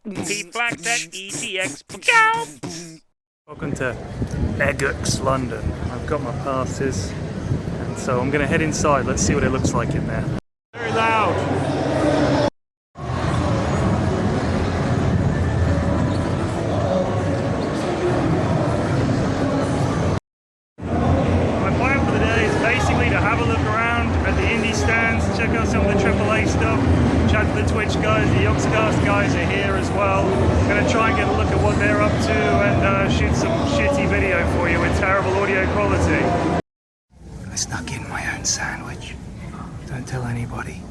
PFLAX at EGX. Welcome to EGX London. I've got my passes, and so I'm going to head inside. Let's see what it looks like in there. Very loud. My plan for the day is basically to have a look around at the indie stands, check out some of the AAA stuff, chat to the Twitch guys, the Yogscast guys are here as well. Going to try and get a look at what they're up to and shoot some shitty video for you with terrible audio quality. I snuck in my own sandwich. Don't tell anybody.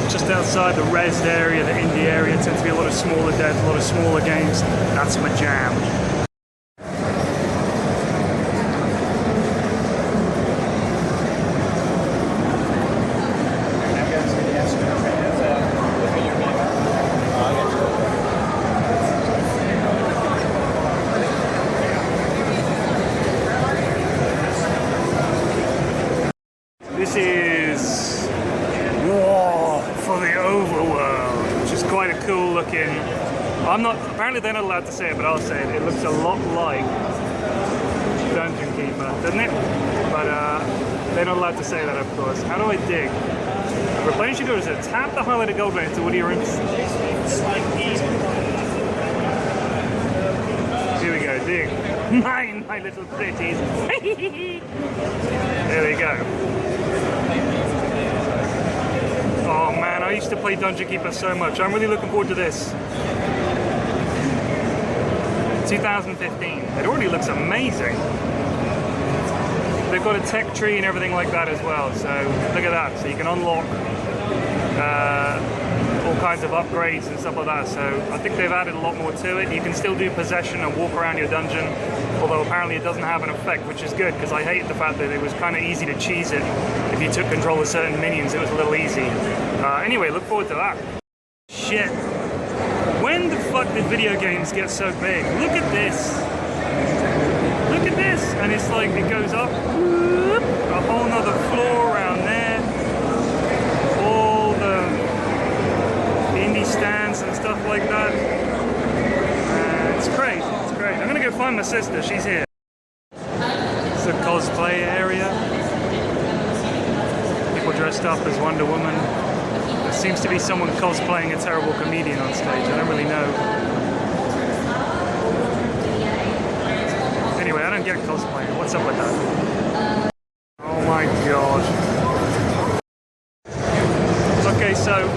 Just outside the rezzed area, the indie area, tends to be a lot of smaller devs, a lot of smaller games. That's my jam. This is War for the Overworld, which is quite a cool looking. Apparently they're not allowed to say it, but I'll say it. It looks a lot like Dungeon Keeper, doesn't it? But they're not allowed to say that, of course. How do I dig? Replenishing doors, tap the highlighted gold vein to Woody or Here we go, dig. Mine, my little pretties. There we go. Oh man, I used to play Dungeon Keeper so much. I'm really looking forward to this. 2015. It already looks amazing. They've got a tech tree and everything like that as well. So look at that. So you can unlock all kinds of upgrades and stuff like that. So I think they've added a lot more to it. You can still do possession and walk around your dungeon, although apparently it doesn't have an effect, which is good because I hate the fact that it was kind of easy to cheese it. If you took control of certain minions, it was a little easy. Anyway, look forward to that. Shit. When the fuck did video games get so big? Look at this. Look at this. And it's like it goes up a whole nother floor around there. All the indie stands and stuff like that. It's great. It's great. I'm gonna go find my sister. She's here. It's the cosplay area. People dressed up as Wonder Woman. There seems to be someone cosplaying a terrible comedian on stage. I don't really know. Anyway, I don't get cosplaying. What's up with that? Oh my god. Okay, so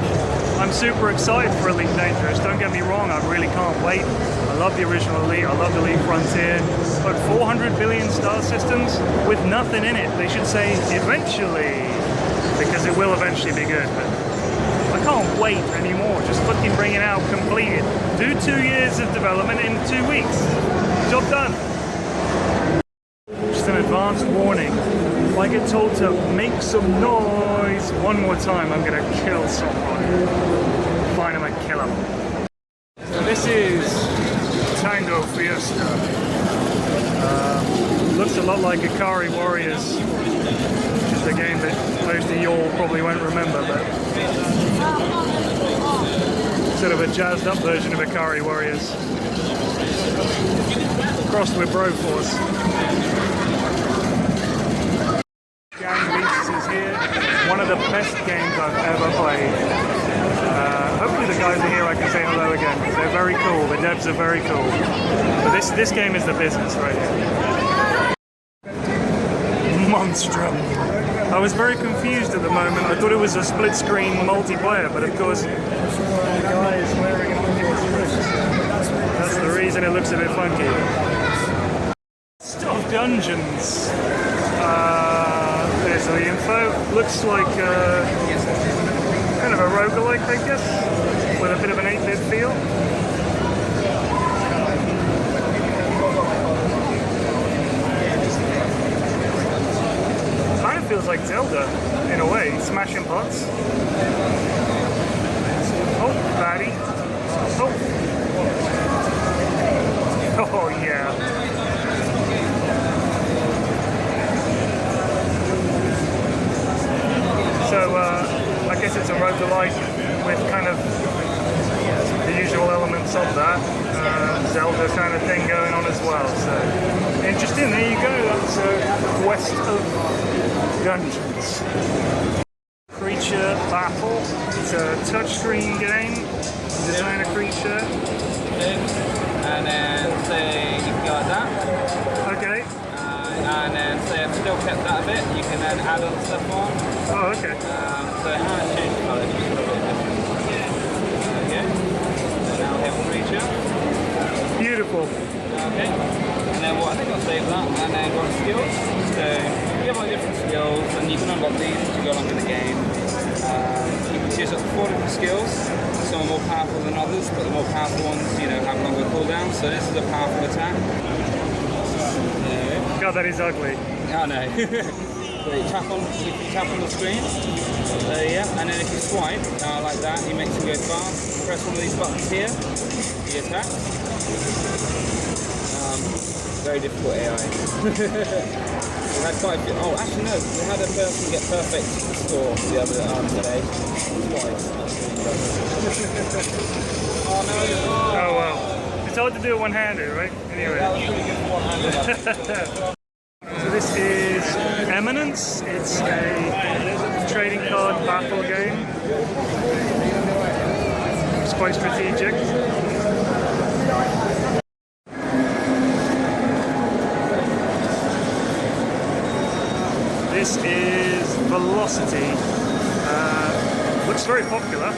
I'm super excited for Elite Dangerous. Don't get me wrong, I really can't wait. I love the original Elite, I love the Elite Frontier. But 400 billion star systems with nothing in it. They should say eventually, because it will eventually be good. But I can't wait anymore. Just fucking bring it out completed. Do 2 years of development in 2 weeks. Job done. Just an advanced warning. If I get told to make some noise one more time, I'm gonna kill someone. Find him and kill him. So this is Tango Fiesta. Looks a lot like Ikari Warriors, which is a game that most of you all probably won't remember, but sort of a jazzed up version of Ikari Warriors. Crossed with Broforce. Gang Beasts is here. One of the best games I've ever played. Hopefully the guys are here, I can say hello again, because they're very cool. The devs are very cool. But this game is the business right here. Monstrum. I was very confused at the moment. I thought it was a split screen multiplayer, but of course the guy is wearing an Oculus Rift. That's the reason it looks a bit funky. Stuff dungeons. There's the info. Looks like kind of a roguelike, I guess, with a bit of an 8-bit feel. Kind of feels like Zelda in a way, smashing pots. Oh, baddie. Oh. Oh yeah. So I guess it's a roguelike with kind of Zelda kind of thing going on as well. So interesting. There you go. That's Quest of Dungeons. Creature Battle. It's a touchscreen game. Design a creature. And then say you can go like that. Okay. And then say I've still kept that a bit, you can then add on stuff on. Oh, okay. So it might change colour just a little bit different. Okay. So now we have creature. Beautiful. Okay. And then what I think I'll save that and then go on skills. So you have like different skills and you can unlock these as you go along in the game. You can choose up to 4 different skills. Some are more powerful than others, but the more powerful ones, have longer cooldown. So this is a powerful attack. God, that is ugly. Oh no. So you tap on the screen. Yeah, and then if you swipe like that, it makes him go fast. Press one of these buttons here. He attacks. Very difficult AI. We had quite a few. Oh, actually no. We had a person get perfect score the other today. Twice. Oh no. Oh well. It's hard to do it one-handed, right? Anyway. That was pretty good for one-handed. So this is Eminence. It's a trading card battle game. It's quite strategic. This is Velocity. Looks very popular.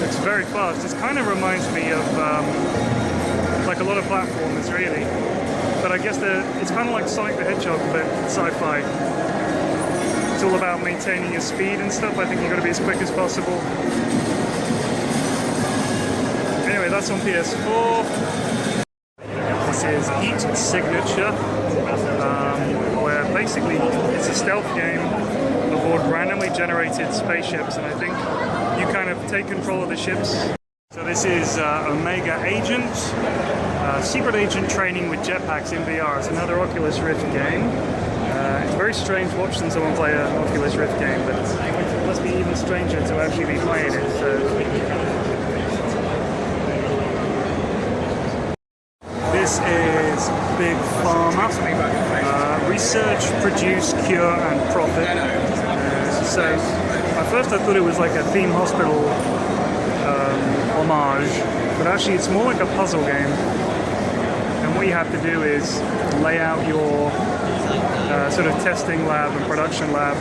It's very fast. It kind of reminds me of like a lot of platformers, really. But I guess it's kind of like Sonic the Hedgehog, but sci-fi. It's all about maintaining your speed and stuff. I think you've got to be as quick as possible. Anyway, that's on PS4. This is Eat Signature, where basically it's a stealth game aboard randomly generated spaceships, and I think you kind of take control of the ships. So this is Omega Agent, Secret Agent training with jetpacks in VR. It's another Oculus Rift game. It's very strange watching someone play an Oculus Rift game, but it must be even stranger to actually be playing it. So. This is Big Pharma. Research, produce, cure, and profit. So at first I thought it was like a theme hospital homage, but actually it's more like a puzzle game. And what you have to do is lay out your sort of testing lab and production lab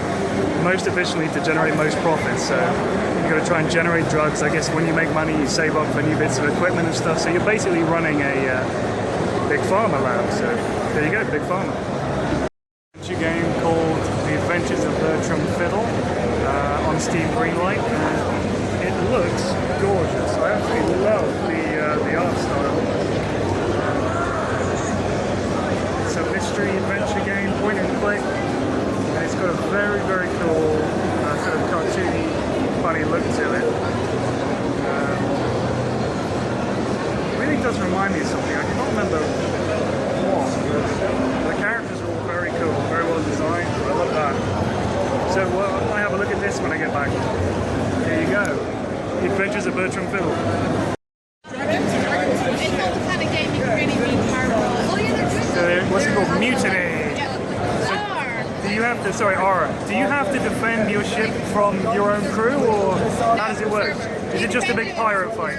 most efficiently to generate most profits. So you've got to try and generate drugs. I guess when you make money, you save up for new bits of equipment and stuff. So you're basically running a Big Pharma lab. So there you go, Big Pharma. It's a game called The Adventures of Bertram Fiddle on Steam Greenlight. It looks gorgeous. I absolutely love the art style. It's a mystery adventure game, point and click, and it's got a very, very cool sort of cartoony, funny look to it. It really does remind me of something. I can't remember what, but the characters are all very cool, very well designed. I love that. So I'll have a look at this when I get back. There you go. The Adventures of Bertram Fiddle. What's it called? Mutiny. So do you have to? Sorry, R. Do you have to defend your ship from your own crew, or how does it work? Is it just a big pirate fight?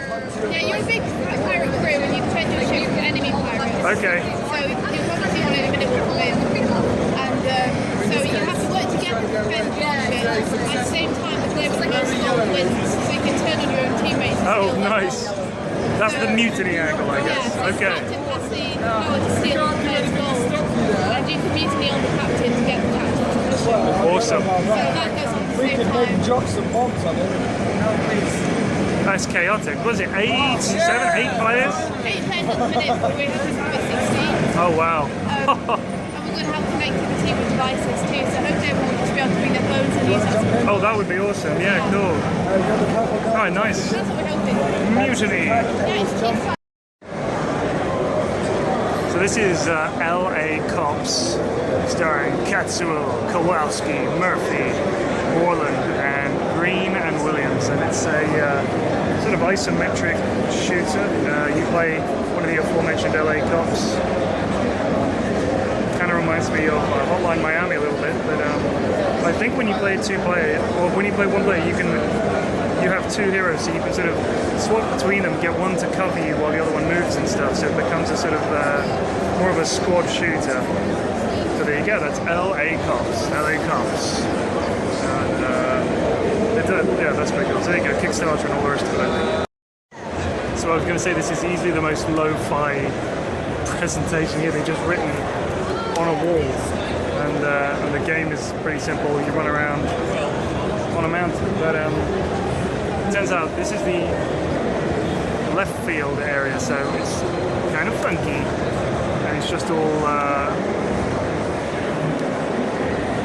Yeah, you're a big pirate crew, and you defend your ship from enemy pirates. Okay. So you'll probably on any minute will win, and so you have to work together to defend your ship. At the same time, the player with the most gold wins, so you can turn on your own teammates. Oh, nice. That's the mutiny angle, I guess. Yeah, so okay. The captain has the power to steal the player's gold, and you can mutiny on the captain to get the captain's position. Awesome. So that goes on at the same time. Drop some bombs on it. That's chaotic. Was it 8 players? 8 players at the minute, but we're hoping to have 16. Oh, wow. And we're going to have connectivity with devices too, so hopefully everyone will just be able to bring their phones and use it. Oh, that would be awesome. Yeah, cool. Oh, nice. That's what we're hoping. Mutiny. Yeah, it's So this is L.A. Cops, starring Katsuo, Kowalski, Murphy, Borland, and Green and Williams, and it's a sort of isometric shooter. You play one of the aforementioned LA cops. Kind of reminds me of Hotline Miami a little bit, but I think when you play two-player, or when you play one player, you have two heroes, so you can sort of swap between them, get one to cover you while the other one moves and stuff, so it becomes a sort of more of a squad shooter. So there you go, that's LA Cops. And yeah, that's pretty cool. So there you go, Kickstarter and all the rest of it. So I was going to say this is easily the most lo-fi presentation here. They've just written on a wall, and the game is pretty simple. You run around on a mountain, but it turns out this is the left field area, so it's kind of funky, and it's just all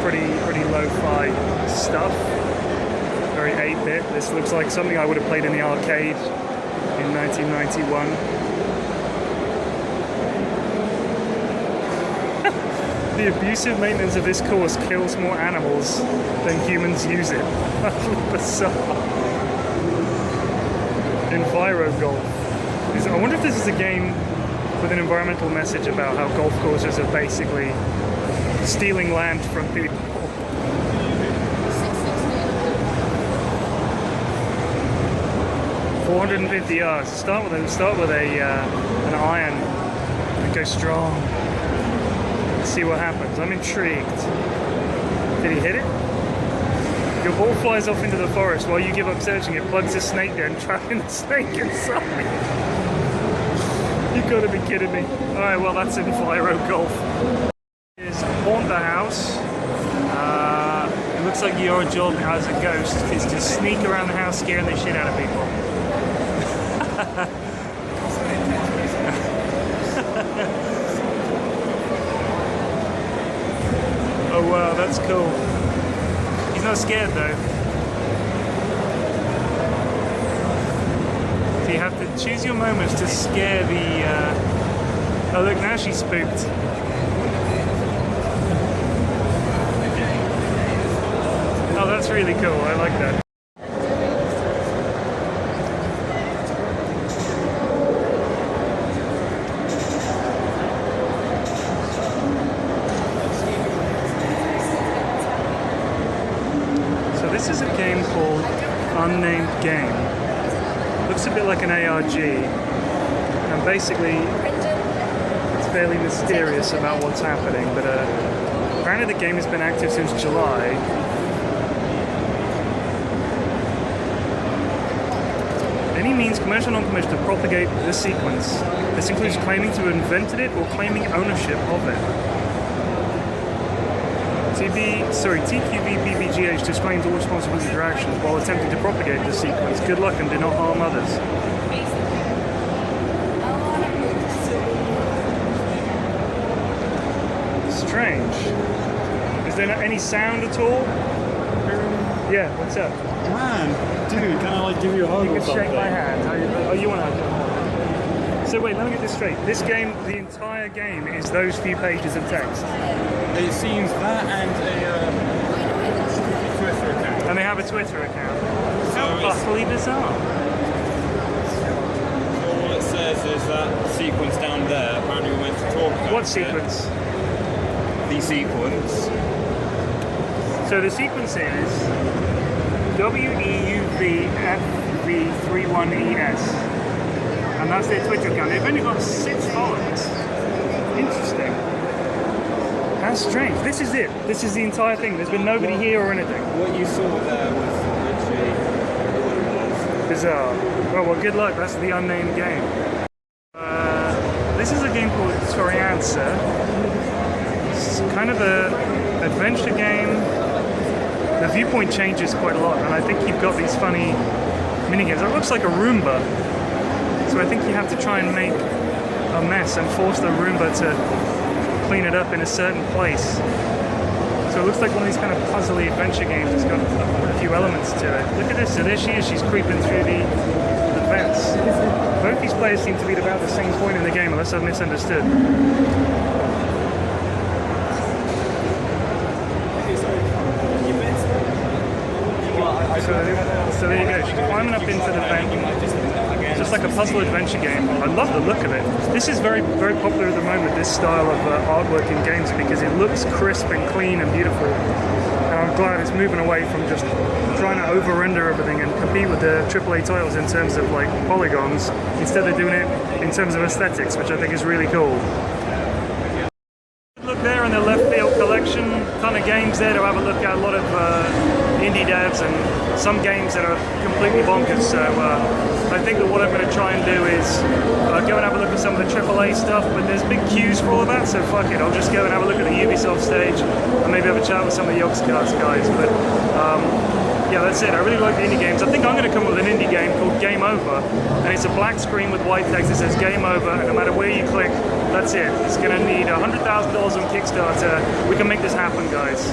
pretty lo-fi stuff. Very 8-bit. This looks like something I would have played in the arcade in 1991. The abusive maintenance of this course kills more animals than humans use it. That's bizarre. Enviro Golf. I wonder if this is a game with an environmental message about how golf courses are basically stealing land from people. 450 yards. Start with an iron and go strong. Let's see what happens. I'm intrigued. Did he hit it? Your ball flies off into the forest while you give up searching. It plugs a snake there and trapping the snake inside. You've got to be kidding me. Alright, well that's Enviro Golf. Here's Haunt the House. It looks like your job as a ghost is to sneak around the house scaring the shit out of people. Oh wow, that's cool. He's not scared though. So you have to choose your moments to scare the... Oh look, now she's spooked. Oh, that's really cool, I like that. This is a game called Unnamed Game. Looks a bit like an ARG, and basically it's fairly mysterious about what's happening, but apparently the game has been active since July. Any means, commercial or non-commercial, to propagate the sequence. This includes claiming to have invented it or claiming ownership of it. TQVBBGH disclaims all responsibility for actions while attempting to propagate the sequence. Good luck and do not harm others. Strange. Is there not any sound at all? Yeah, what's up? Man, dude, can I like give you a hug You or can something? shake my hand. Oh, you want to hug? So wait, let me get this straight. This game, the entire game, is those few pages of text. It seems that and a Twitter account. And they have a Twitter account. How So utterly bizarre. So all it says is that sequence down there. Apparently we went to talk about What sequence? The sequence. So the sequence is WEUVFV31ES. And that's their Twitter account. They've only got 6 followers. Interesting. How strange. This is it. This is the entire thing. There's been nobody here or anything. What you saw there was literally what it was. Bizarre. Well, good luck. That's the unnamed game. This is a game called Torianza. It's kind of a adventure game. The viewpoint changes quite a lot, and I think you've got these funny minigames. It looks like a Roomba. So I think you have to try and make a mess and force the Roomba to clean it up in a certain place. So it looks like one of these kind of puzzly adventure games. It's got a few elements to it. Look at this. So there she is. She's creeping through the vents. Both these players seem to be at about the same point in the game, unless I've misunderstood. So So there you go, she's climbing up into the vent. It's just like a puzzle adventure game. I love the look of it. This is very, very popular at the moment, this style of artwork in games, because it looks crisp and clean and beautiful. And I'm glad it's moving away from just trying to over-render everything and compete with the AAA titles in terms of like polygons. Instead they're doing it in terms of aesthetics, which I think is really cool. Look there in the left field collection, ton of games there to have a look at, a lot of indie devs and some games that are completely bonkers. So I think that what I'm going to try and do is go and have a look at some of the AAA stuff, but there's big queues for all of that, so fuck it, I'll just go and have a look at the Ubisoft stage and maybe have a chat with some of the EGX guys. But yeah, that's it. I really like the indie games. I think I'm going to come up with an indie game called Game Over, and it's a black screen with white text that says Game Over, and no matter where you click, that's it. It's going to need $100,000 on Kickstarter. We can make this happen, guys.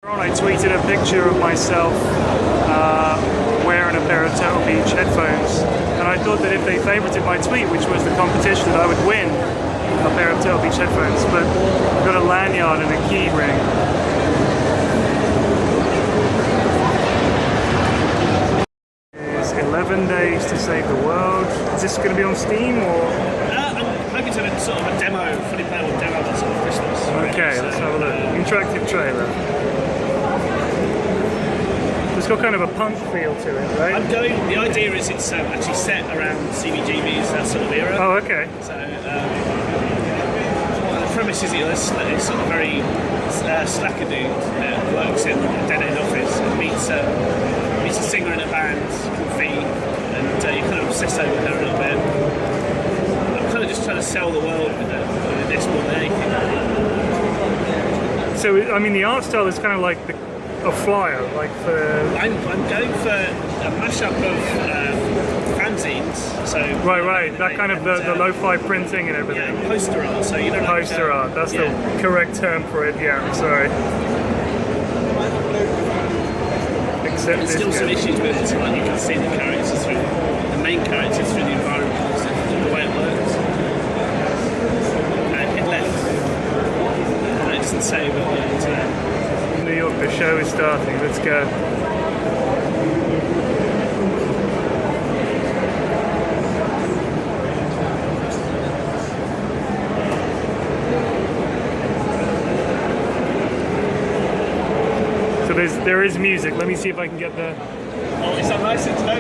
I tweeted a picture of myself wearing a pair of Turtle Beach headphones, and I thought that if they favorited my tweet, which was the competition, that I would win a pair of Turtle Beach headphones, but I've got a lanyard and a key ring. It's 11 days to save the world. Is this going to be on Steam or? I'm hoping to have sort of a demo, fully playable demo that's sort of Christmas. Okay, so, let's have a look. Interactive trailer. It's got kind of a punk feel to it, right? The idea is it's actually set around CBGB's sort of era. Oh, okay. So the premise is it's sort of very slacker dude that works in a dead-end office and meets a singer in a band called Fee, and you kind of obsess over her a little bit. I'm kind of just trying to sell the world with this more than anything. So, I mean, the art style is kind of like a flyer, like for... I'm going for a mashup of fanzines, so... Right, that kind of the lo-fi printing and everything. Yeah, poster art, so you know... Poster art, that's the correct term for it, yeah, I'm sorry. Except there's still some issues with it, so like you can see the characters through, the main characters through the environment, the way it works. Hit left. It doesn't say, but yeah, New York, the show is starting, let's go. So there is music, let me see if I can get the... Oh, it's unlicensed, no?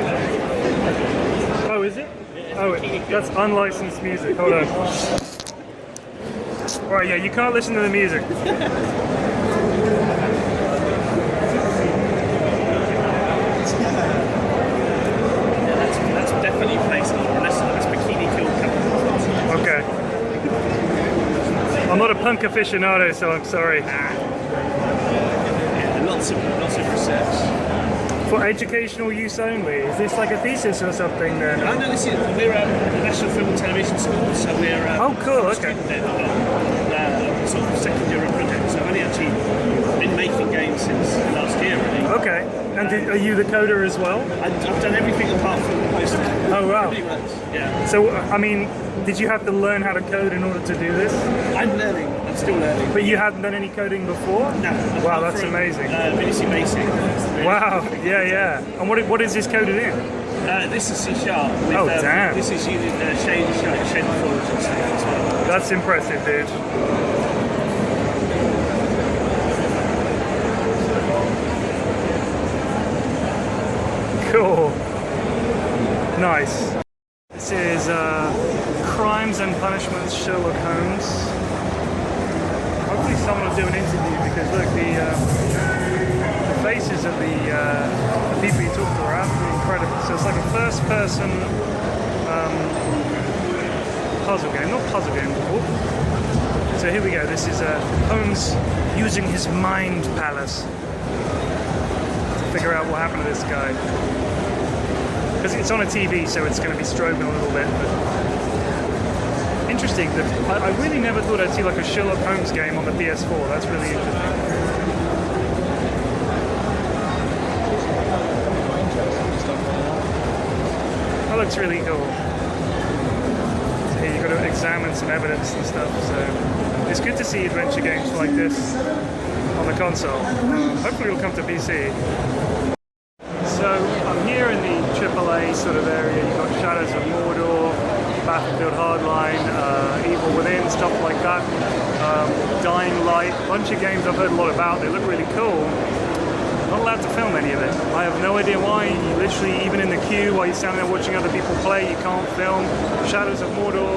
Oh, is it? Oh, that's unlicensed music, hold on. Alright, yeah, you can't listen to the music. That's definitely placeable, unless that's Bikini Kill Couple. Okay. I'm not a punk aficionado, so I'm sorry. Yeah, lots of research. For educational use only? Is this like a thesis or something then? I know we're a National Film and Television School, so we're oh cool, okay. Sort of second year project, so I've only actually been making games since last year really. Okay, and are you the coder as well? I've done everything apart from posting. Oh wow. Pretty much, yeah. So, I mean, did you have to learn how to code in order to do this? I'm learning, I'm still learning. But you hadn't done any coding before? No. Wow, that's amazing. BBC Basic. Wow, yeah. And what is this coded in? This is C#. Oh, damn. This is using Shade Forge and stuff as well. That's impressive, dude. Cool. Nice. This is Crimes and Punishments Sherlock Holmes. Hopefully someone will do an interview because look, the faces of the people you talk to are absolutely incredible. So it's like a first-person puzzle game, not puzzle game. Whoop. So here we go. This is Holmes using his mind palace to figure out what happened to this guy. Because it's on a TV, so it's going to be strobing a little bit. But interesting. I really never thought I'd see like a Sherlock Holmes game on the PS4. That's really interesting. That looks really cool. So here you've got to examine some evidence and stuff. So it's good to see adventure games like this on the console. Hopefully it'll come to PC. AAA sort of area. You've got Shadows of Mordor, Battlefield Hardline, Evil Within, stuff like that. Dying Light, a bunch of games I've heard a lot about. They look really cool. Not allowed to film any of it. I have no idea why. You literally, even in the queue, while you're standing there watching other people play, you can't film. Shadows of Mordor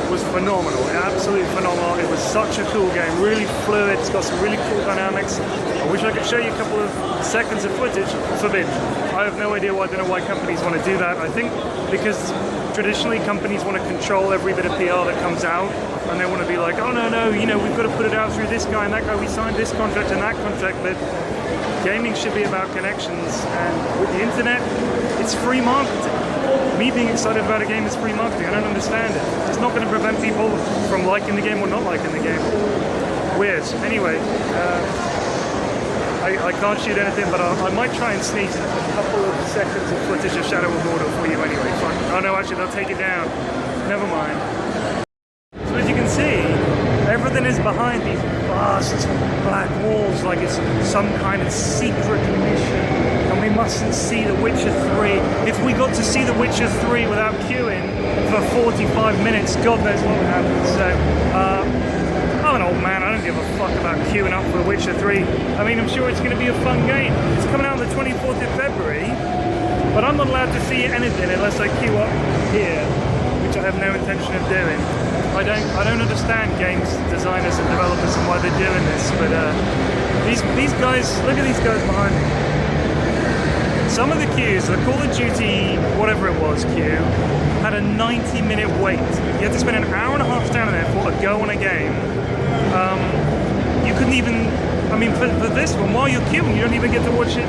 was phenomenal, absolutely phenomenal. It was such a cool game, really fluid. It's got some really cool dynamics. I wish I could show you a couple of seconds of footage. Forbidden. I have no idea why. I don't know why companies want to do that. I think because traditionally companies want to control every bit of PR that comes out, and they want to be like, oh no, you know, we've got to put it out through this guy and that guy. We signed this contract and that contract, but gaming should be about connections, and with the internet, it's free marketing. Me being excited about a game is free marketing. I don't understand it. It's not going to prevent people from liking the game or not liking the game. Weird. Anyway, I can't shoot anything, but I might try and sneak a couple of seconds of footage of Shadow of Mordor for you anyway. Fine. Oh no, actually they'll take it down. Never mind. So as you can see, everything is behind these vast black walls, like it's some kind of secret mission, and we mustn't see The Witcher 3. If we got to see The Witcher 3 without queuing for 45 minutes, God knows what would happen. So, I'm an old man, I don't give a fuck about queuing up for The Witcher 3. I mean, I'm sure it's going to be a fun game. It's coming out on the 24th of February, but I'm not allowed to see anything unless I queue up here, which I have no intention of doing. I don't understand games designers and developers and why they're doing this, but these guys, look at these guys behind me. Some of the queues, the Call of Duty, whatever it was, queue, had a 90-minute wait. You had to spend an hour and a half standing there for a go on a game. You couldn't even, I mean, for this one, while you're queuing, you don't even get to watch it.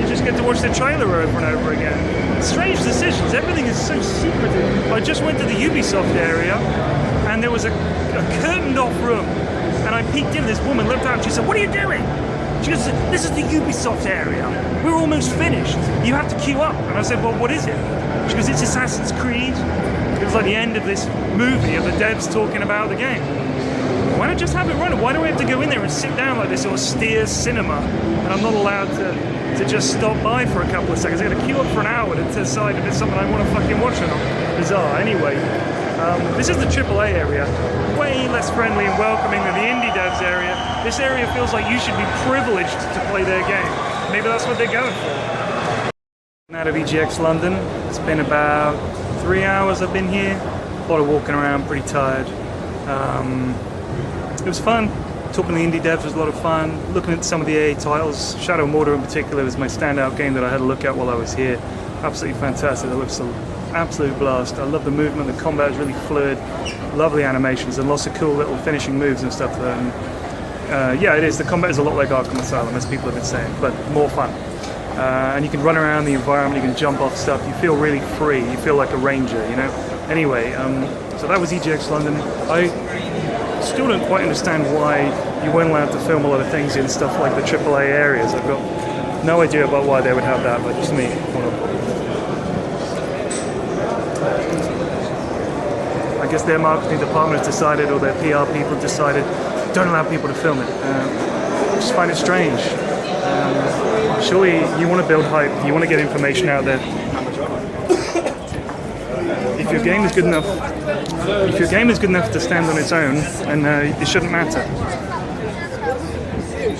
You just get to watch the trailer over and over again. Strange decisions. Everything is so secretive. I just went to the Ubisoft area, and there was a curtained off room, and I peeked in. This woman looked out and she said, "What are you doing?" She goes, "This is the Ubisoft area. We're almost finished. You have to queue up." And I said, "Well, what is it?" She goes, "It's Assassin's Creed." It was like the end of this movie of the devs talking about the game. Why not just have it running? Why do we have to go in there and sit down like this austere cinema, and I'm not allowed to just stop by for a couple of seconds? I got to queue up for an hour to decide if it's something I want to fucking watch or not. Bizarre. Anyway, this is the AAA area. Way less friendly and welcoming than the indie devs area. This area feels like you should be privileged to play their game. Maybe that's what they're going for. Out of EGX London. It's been about 3 hours I've been here. A lot of walking around, pretty tired. It was fun. Talking to the indie devs was a lot of fun. Looking at some of the EA titles, Shadow of Mordor in particular was my standout game that I had a look at while I was here. Absolutely fantastic. It looks an absolute blast. I love the movement. The combat is really fluid. Lovely animations and lots of cool little finishing moves and stuff. Yeah, it is. The combat is a lot like Arkham Asylum, as people have been saying, but more fun. And you can run around the environment. You can jump off stuff. You feel really free. You feel like a ranger, you know. Anyway, so that was EGX London. I still don't quite understand why you weren't allowed to film a lot of things in stuff like the AAA areas. I've got no idea about why they would have that, but just me. I guess their marketing department has decided, or their PR people decided, don't allow people to film it. I just find it strange. Surely you want to build hype, you want to get information out there. If your game is good enough to stand on its own, and it shouldn't matter.